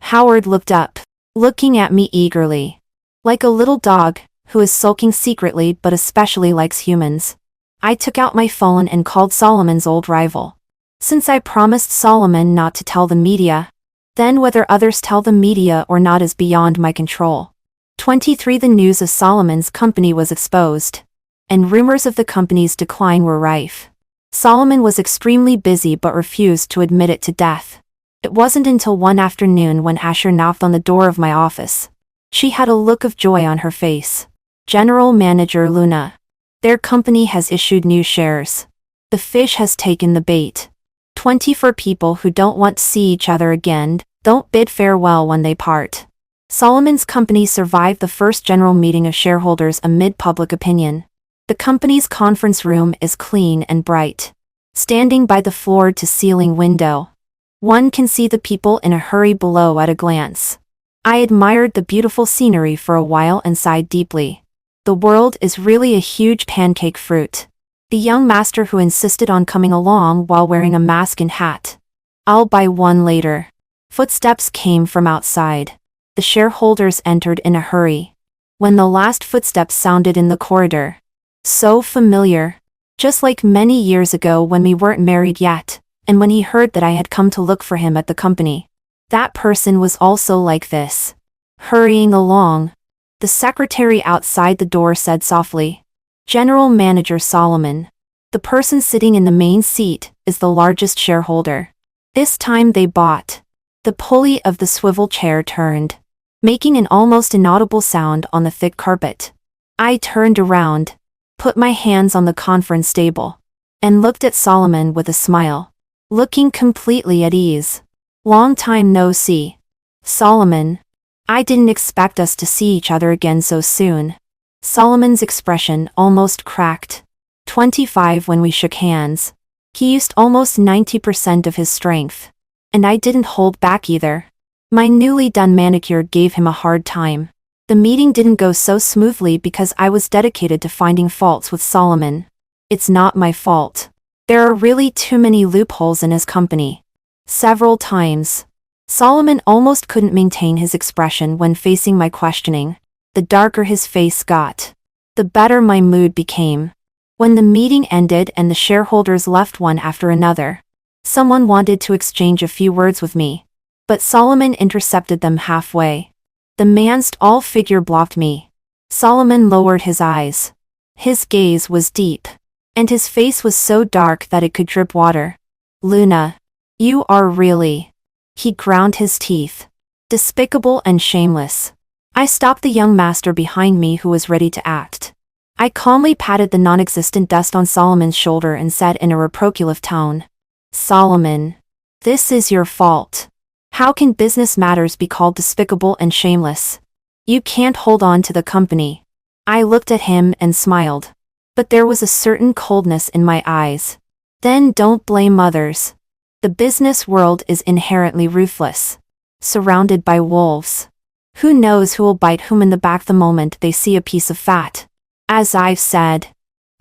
Howard looked up, looking at me eagerly. Like a little dog, who is sulking secretly but especially likes humans. I took out my phone and called Solomon's old rival. Since I promised Solomon not to tell the media, then whether others tell the media or not is beyond my control. 23 The news of Solomon's company was exposed, and rumors of the company's decline were rife. Solomon was extremely busy but refused to admit it to death. It wasn't until one afternoon when Asher knocked on the door of my office. She had a look of joy on her face. General Manager Luna. Their company has issued new shares. The fish has taken the bait. 20 For people who don't want to see each other again, don't bid farewell when they part. Solomon's company survived the first general meeting of shareholders amid public opinion. The company's conference room is clean and bright. Standing by the floor-to-ceiling window, one can see the people in a hurry below at a glance. I admired the beautiful scenery for a while and sighed deeply. The world is really a huge pancake fruit. The young master who insisted on coming along while wearing a mask and hat. I'll buy one later. Footsteps came from outside. The shareholders entered in a hurry. when the last footsteps sounded in the corridor. So familiar. Just like many years ago when we weren't married yet, and when he heard that I had come to look for him at the company. That person was also like this. Hurrying along. The secretary outside the door said softly, "General Manager Solomon. The person sitting in the main seat is the largest shareholder. This time they bought." The pulley of the swivel chair turned, making an almost inaudible sound on the thick carpet. I turned around, put my hands on the conference table, and looked at Solomon with a smile, looking completely at ease. "Long time no see. Solomon. I didn't expect us to see each other again so soon." Solomon's expression almost cracked. 25 when we shook hands. He used almost 90% of his strength. And I didn't hold back either. My newly done manicure gave him a hard time. The meeting didn't go so smoothly because I was dedicated to finding faults with Solomon. It's not my fault. There are really too many loopholes in his company. Several times. Solomon almost couldn't maintain his expression when facing my questioning. The darker his face got, the better my mood became. When the meeting ended and the shareholders left one after another, someone wanted to exchange a few words with me, but Solomon intercepted them halfway. The man's tall figure blocked me. Solomon lowered his eyes. His gaze was deep, and his face was so dark that it could drip water. "Luna, you are really..." He ground his teeth. "Despicable and shameless." I stopped the young master behind me who was ready to act. I calmly patted the non-existent dust on Solomon's shoulder and said in a reprobative tone, "Solomon, this is your fault. How can business matters be called despicable and shameless? You can't hold on to the company." I looked at him and smiled, but there was a certain coldness in my eyes. "Then don't blame others. The business world is inherently ruthless, surrounded by wolves. Who knows who will bite whom in the back the moment they see a piece of fat? As I've said,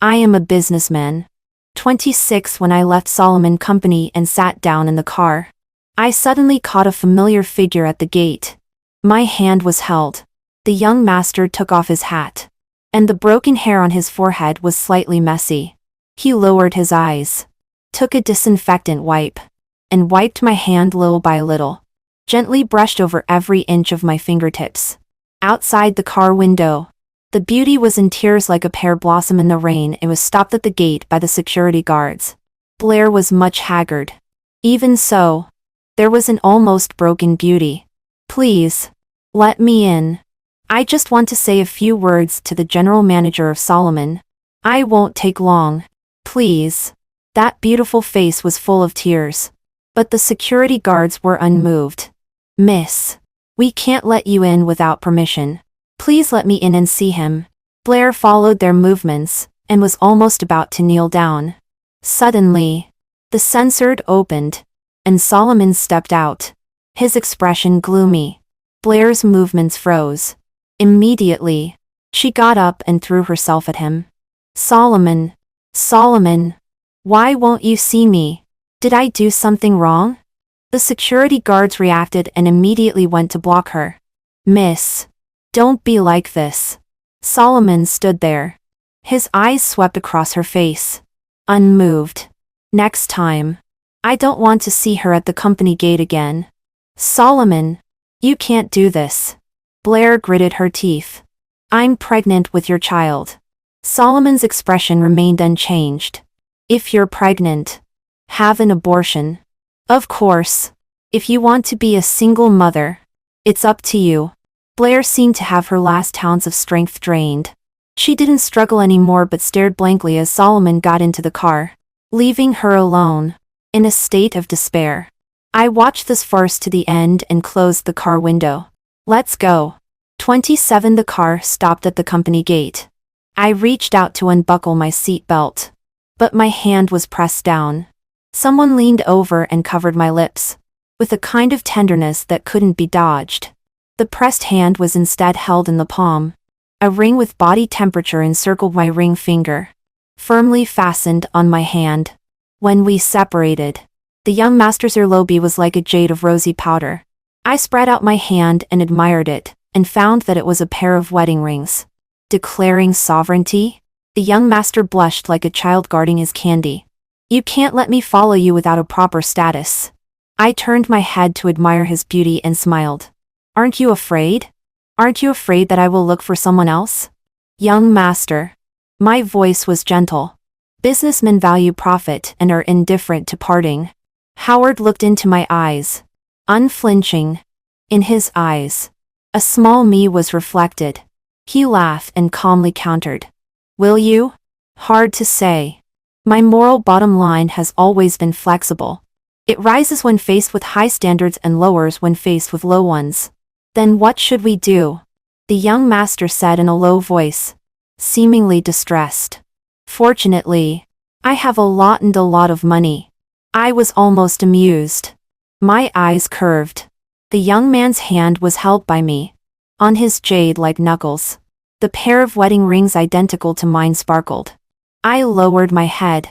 I am a businessman." 26 When I left Solomon Company and sat down in the car, I suddenly caught a familiar figure at the gate. My hand was held. The young master took off his hat, and the broken hair on his forehead was slightly messy. He lowered his eyes, took a disinfectant wipe, and wiped my hand little by little, gently brushed over every inch of my fingertips. Outside the car window, the beauty was in tears like a pear blossom in the rain. It was stopped at the gate by the security guards. Blair was much haggard. Even so, there was an almost broken beauty. "Please, let me in. I just want to say a few words to the general manager of Solomon. I won't take long. Please." That beautiful face was full of tears. But the security guards were unmoved. "Miss, we can't let you in without permission. Please let me in and see him." Blair followed their movements, and was almost about to kneel down. Suddenly, the censored opened, and Solomon stepped out. His expression gloomy. Blair's movements froze. Immediately, she got up and threw herself at him. "Solomon! Solomon! Why won't you see me? Did I do something wrong?" The security guards reacted and immediately went to block her. "Miss, don't be like this." Solomon stood there. His eyes swept across her face, unmoved. "Next time, I don't want to see her at the company gate again." "Solomon, you can't do this." Blair gritted her teeth. "I'm pregnant with your child." Solomon's expression remained unchanged. "If you're pregnant, have an abortion. Of course. If you want to be a single mother, it's up to you." Blair seemed to have her last ounce of strength drained. She didn't struggle anymore but stared blankly as Solomon got into the car, leaving her alone, in a state of despair. I watched this farce to the end and closed the car window. "Let's go." 27 The car stopped at the company gate. I reached out to unbuckle my seat belt, but my hand was pressed down. Someone leaned over and covered my lips, with a kind of tenderness that couldn't be dodged. The pressed hand was instead held in the palm. A ring with body temperature encircled my ring finger, firmly fastened on my hand. When we separated, the young master's earlobe was like a jade of rosy powder. I spread out my hand and admired it, and found that it was a pair of wedding rings. Declaring sovereignty? The young master blushed like a child guarding his candy. You can't let me follow you without a proper status. I turned my head to admire his beauty and smiled. Aren't you afraid? Aren't you afraid that I will look for someone else? Young master. My voice was gentle. Businessmen value profit and are indifferent to parting. Howard looked into my eyes. Unflinching. In his eyes, a small me was reflected. He laughed and calmly countered. Will you? Hard to say. My moral bottom line has always been flexible. It rises when faced with high standards and lowers when faced with low ones. Then what should we do? The young master said in a low voice, seemingly distressed. Fortunately, I have a lot of money. I was almost amused. My eyes curved. The young man's hand was held by me. On his jade-like knuckles, the pair of wedding rings identical to mine sparkled. I lowered my head.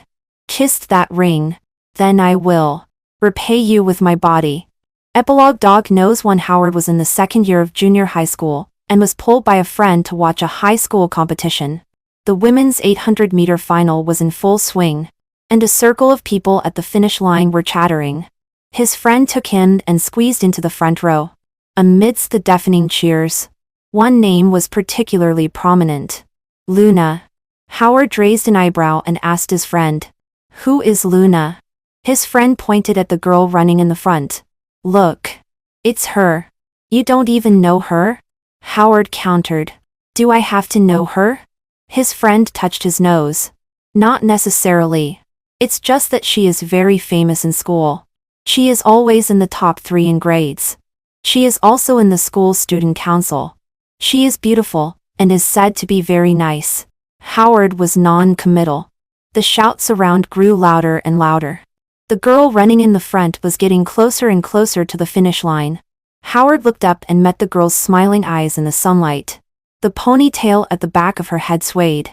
Kissed that ring. Then I will repay you with my body. Epilogue. Dog knows when Howard was in the second year of junior high school, and was pulled by a friend to watch a high school competition. The women's 800-meter final was in full swing, and a circle of people at the finish line were chattering. His friend took him and squeezed into the front row. Amidst the deafening cheers, one name was particularly prominent. Luna. Howard raised an eyebrow and asked his friend, "Who is Luna?" His friend pointed at the girl running in the front. "Look. It's her. You don't even know her?" Howard countered. "Do I have to know her?" His friend touched his nose. "Not necessarily. It's just that she is very famous in school. She is always in the top 3 in grades. She is also in the school student council. She is beautiful, and is said to be very nice." Howard was non-committal. The shouts around grew louder and louder. The girl running in the front was getting closer and closer to the finish line. Howard looked up and met the girl's smiling eyes in the sunlight. The ponytail at the back of her head swayed.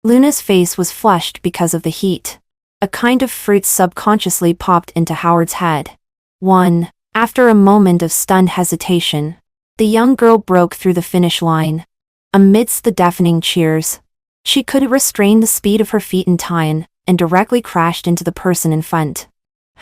Luna's face was flushed because of the heat. A kind of fruit subconsciously popped into Howard's head. After a moment of stunned hesitation, the young girl broke through the finish line. Amidst the deafening cheers, she couldn't restrain the speed of her feet in time, and directly crashed into the person in front.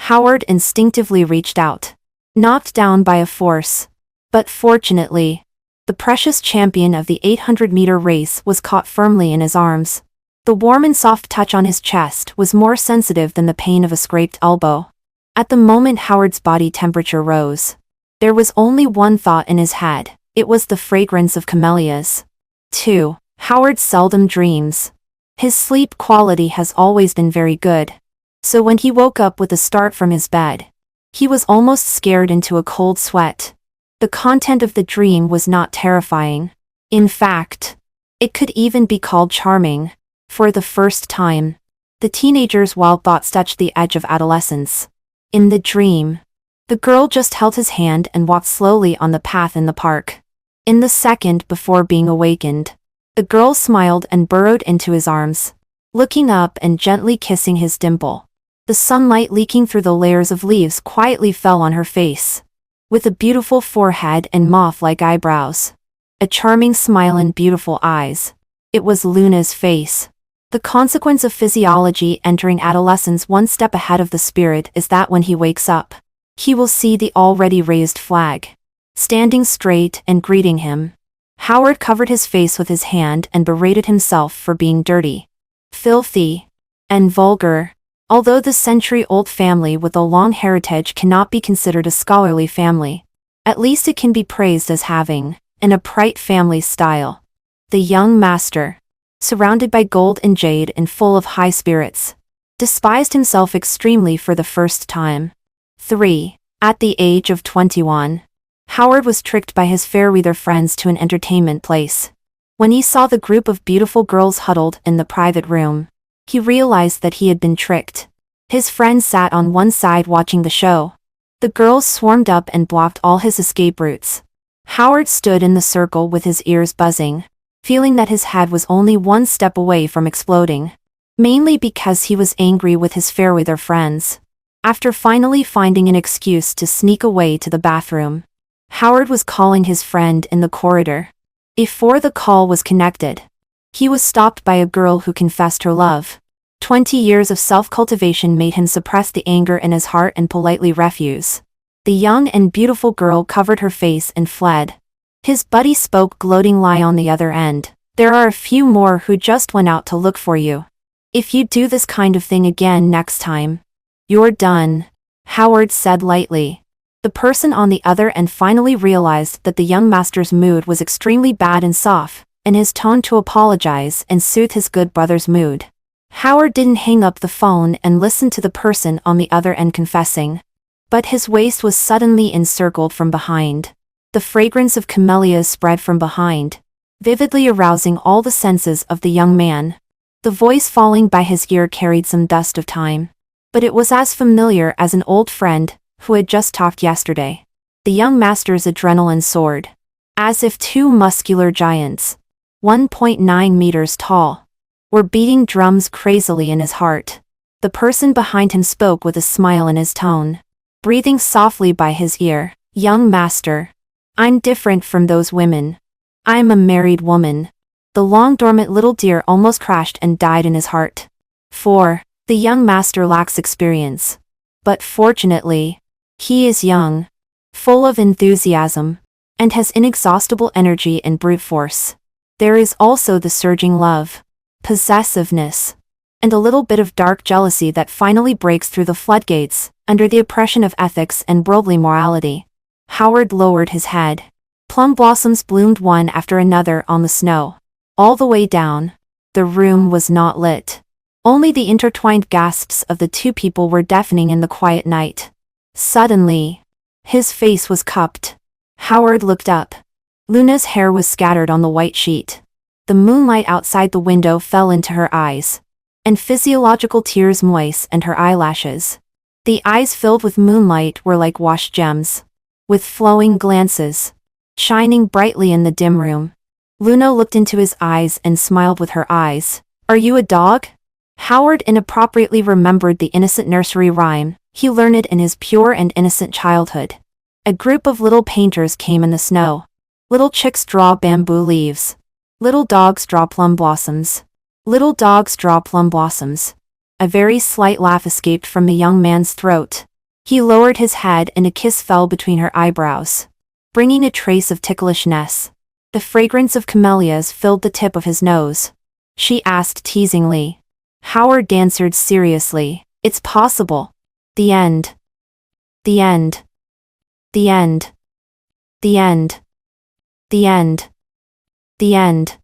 Howard instinctively reached out, knocked down by a force. But fortunately, the precious champion of the 800-meter race was caught firmly in his arms. The warm and soft touch on his chest was more sensitive than the pain of a scraped elbow. At the moment Howard's body temperature rose, there was only one thought in his head. It was the fragrance of camellias. 2. Howard seldom dreams. His sleep quality has always been very good. So when he woke up with a start from his bed, he was almost scared into a cold sweat. The content of the dream was not terrifying. In fact, it could even be called charming. For the first time, the teenager's wild thoughts touched the edge of adolescence. In the dream, the girl just held his hand and walked slowly on the path in the park. In the second before being awakened, the girl smiled and burrowed into his arms, looking up and gently kissing his dimple. The sunlight leaking through the layers of leaves quietly fell on her face. With a beautiful forehead and moth-like eyebrows, a charming smile and beautiful eyes, it was Luna's face. The consequence of physiology entering adolescence one step ahead of the spirit is that when he wakes up, he will see the already raised flag, standing straight and greeting him. Howard covered his face with his hand and berated himself for being dirty, filthy, and vulgar. Although the century-old family with a long heritage cannot be considered a scholarly family, at least it can be praised as having an upright family style. The young master, surrounded by gold and jade and full of high spirits, despised himself extremely for the first time. 3. At the age of 21, Howard was tricked by his fair-weather friends to an entertainment place. When he saw the group of beautiful girls huddled in the private room, he realized that he had been tricked. His friends sat on one side watching the show. The girls swarmed up and blocked all his escape routes. Howard stood in the circle with his ears buzzing, feeling that his head was only one step away from exploding, mainly because he was angry with his fair-weather friends. After finally finding an excuse to sneak away to the bathroom, Howard was calling his friend in the corridor. Before the call was connected, he was stopped by a girl who confessed her love. 20 years of self-cultivation made him suppress the anger in his heart and politely refuse. The young and beautiful girl covered her face and fled. His buddy spoke gloating lie on the other end. There are a few more who just went out to look for you. If you do this kind of thing again next time, you're done, Howard said lightly. The person on the other end finally realized that the young master's mood was extremely bad and soft, and his tone to apologize and soothe his good brother's mood. Howard didn't hang up the phone and listen to the person on the other end confessing. But his waist was suddenly encircled from behind. The fragrance of camellias spread from behind, vividly arousing all the senses of the young man. The voice falling by his ear carried some dust of time. But it was as familiar as an old friend who had just talked yesterday. The young master's adrenaline soared, as if two muscular giants, 1.9 meters tall, were beating drums crazily in his heart. The person behind him spoke with a smile in his tone, breathing softly by his ear. Young master, I'm different from those women. I'm a married woman. The long-dormant little deer almost crashed and died in his heart. 4. The young master lacks experience. But fortunately, he is young, full of enthusiasm, and has inexhaustible energy and brute force. There is also the surging love, possessiveness, and a little bit of dark jealousy that finally breaks through the floodgates, under the oppression of ethics and worldly morality. Howard lowered his head. Plum blossoms bloomed one after another on the snow. All the way down, the room was not lit. Only the intertwined gasps of the two people were deafening in the quiet night. Suddenly, his face was cupped. Howard looked up. Luna's hair was scattered on the white sheet. The moonlight outside the window fell into her eyes, and physiological tears moistened her eyelashes. The eyes filled with moonlight were like washed gems, with flowing glances, shining brightly in the dim room. Luna looked into his eyes and smiled with her eyes. Are you a dog? Howard inappropriately remembered the innocent nursery rhyme he learned in his pure and innocent childhood. A group of little painters came in the snow. Little chicks draw bamboo leaves. Little dogs draw plum blossoms. Little dogs draw plum blossoms. A very slight laugh escaped from the young man's throat. He lowered his head and a kiss fell between her eyebrows, bringing a trace of ticklishness. The fragrance of camellias filled the tip of his nose. She asked teasingly. Howard answered seriously. It's possible. The end. The end. The end. The end. The end. The end.